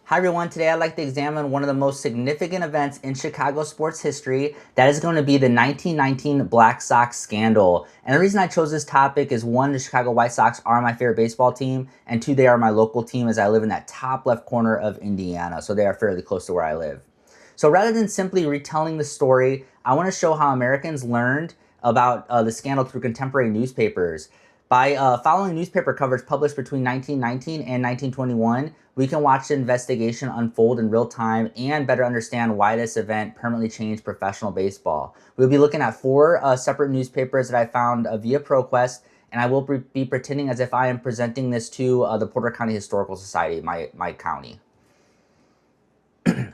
Hi everyone, today I'd like to examine one of the most significant events in Chicago sports history. That is going to be the 1919 Black Sox scandal. And the reason I chose this topic is one, the Chicago White Sox are my favorite baseball team, and two, they are my local team as I live in that top left corner of Indiana, so they are fairly close to where I live. So rather than simply retelling the story, I want to show how Americans learned about the scandal through contemporary newspapers. By following newspaper coverage published between 1919 and 1921, we can watch the investigation unfold in real time and better understand why this event permanently changed professional baseball. We'll be looking at four separate newspapers that I found via ProQuest, and I will be pretending as if I am presenting this to the Porter County Historical Society, my county.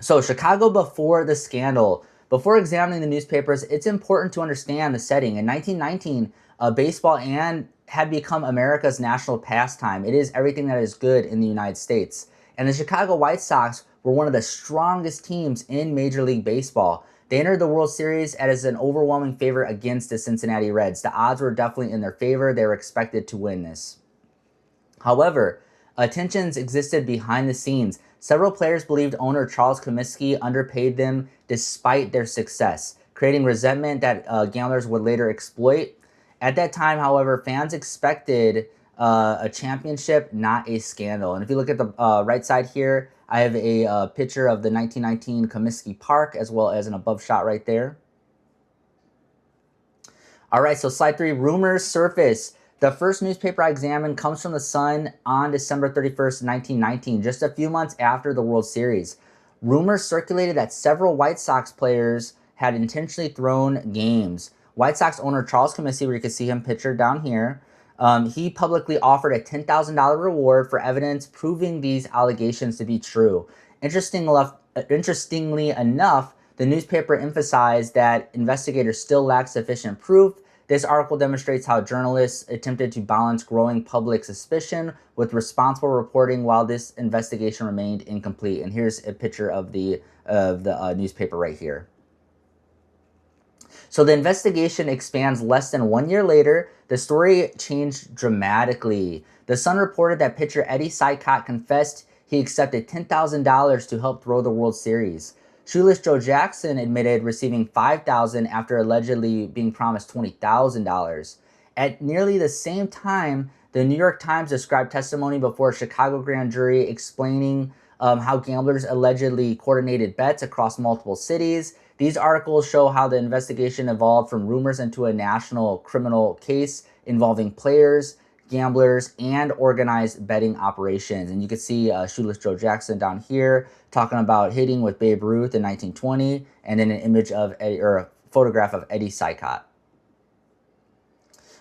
So Chicago before the scandal. Before examining the newspapers, it's important to understand the setting. In 1919, baseball had become America's national pastime. It is everything that is good in the United States. And the Chicago White Sox were one of the strongest teams in Major League Baseball. They entered the World Series as an overwhelming favorite against the Cincinnati Reds. The odds were definitely in their favor. They were expected to win this. However, tensions existed behind the scenes. Several players believed owner Charles Comiskey underpaid them despite their success, creating resentment that gamblers would later exploit. At that time, however, fans expected a championship, not a scandal. And if you look at the right side here, I have a picture of the 1919 Comiskey Park as well as an above shot right there. All right, so slide 3, rumors surface. The first newspaper I examined comes from the Sun on December 31st, 1919, just a few months after the World Series. Rumors circulated that several White Sox players had intentionally thrown games. White Sox owner Charles Comiskey, where you can see him pictured down here, he publicly offered a $10,000 reward for evidence proving these allegations to be true. Interestingly enough, the newspaper emphasized that investigators still lack sufficient proof. This article demonstrates how journalists attempted to balance growing public suspicion with responsible reporting while this investigation remained incomplete. And here's a picture of the newspaper right here. So the investigation expands less than 1 year later. The story changed dramatically. The Sun reported that pitcher Eddie Sykott confessed he accepted $10,000 to help throw the World Series. Shoeless Joe Jackson admitted receiving $5,000 after allegedly being promised $20,000. At nearly the same time, the New York Times described testimony before a Chicago grand jury explaining how gamblers allegedly coordinated bets across multiple cities. These articles show how the investigation evolved from rumors into a national criminal case involving players, gamblers, and organized betting operations. And you can see Shoeless Joe Jackson down here talking about hitting with Babe Ruth in 1920, and then an image of a photograph of Eddie Sykott.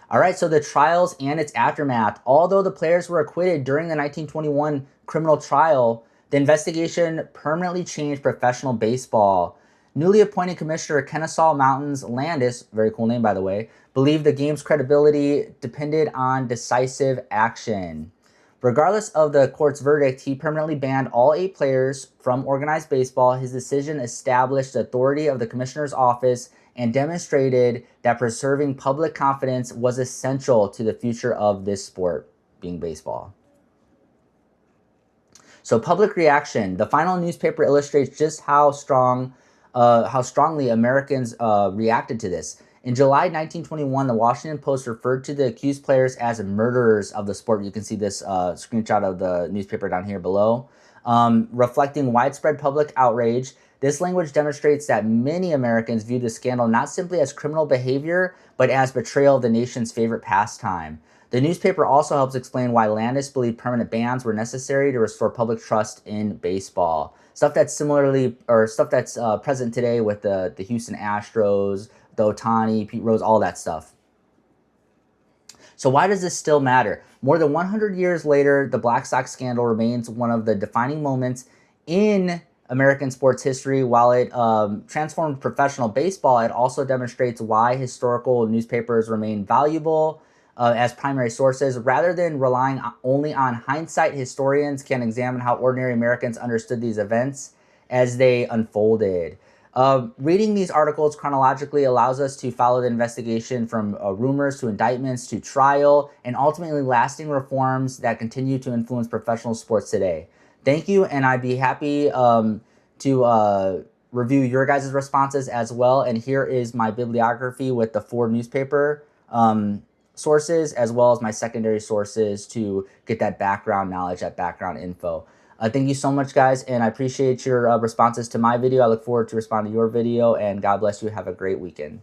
All right, so the trials and its aftermath. Although the players were acquitted during the 1921 criminal trial, the investigation permanently changed professional baseball. Newly appointed Commissioner Kennesaw Mountains Landis, very cool name by the way, believed the game's credibility depended on decisive action. Regardless of the court's verdict, he permanently banned all 8 players from organized baseball. His decision established the authority of the commissioner's office and demonstrated that preserving public confidence was essential to the future of this sport, being baseball. So public reaction. The final newspaper illustrates just how strongly Americans reacted to this. In July 1921, the Washington Post referred to the accused players as murderers of the sport. You can see this screenshot of the newspaper down here below, reflecting widespread public outrage. This language demonstrates that many Americans view the scandal not simply as criminal behavior, but as betrayal of the nation's favorite pastime. The newspaper also helps explain why Landis believed permanent bans were necessary to restore public trust in baseball. Stuff that's present today with the Houston Astros, the Ohtani, Pete Rose, all that stuff. So why does this still matter? More than 100 years later, the Black Sox scandal remains one of the defining moments in American sports history. While it transformed professional baseball, it also demonstrates why historical newspapers remain valuable as primary sources. Rather than relying only on hindsight, historians can examine how ordinary Americans understood these events as they unfolded. Reading these articles chronologically allows us to follow the investigation from rumors to indictments to trial and ultimately lasting reforms that continue to influence professional sports today. Thank you, and I'd be happy to review your guys' responses as well. And here is my bibliography with the 4 newspaper sources, as well as my secondary sources to get that background knowledge, that background info. Thank you so much, guys, and I appreciate your responses to my video. I look forward to responding to your video, and God bless you. Have a great weekend.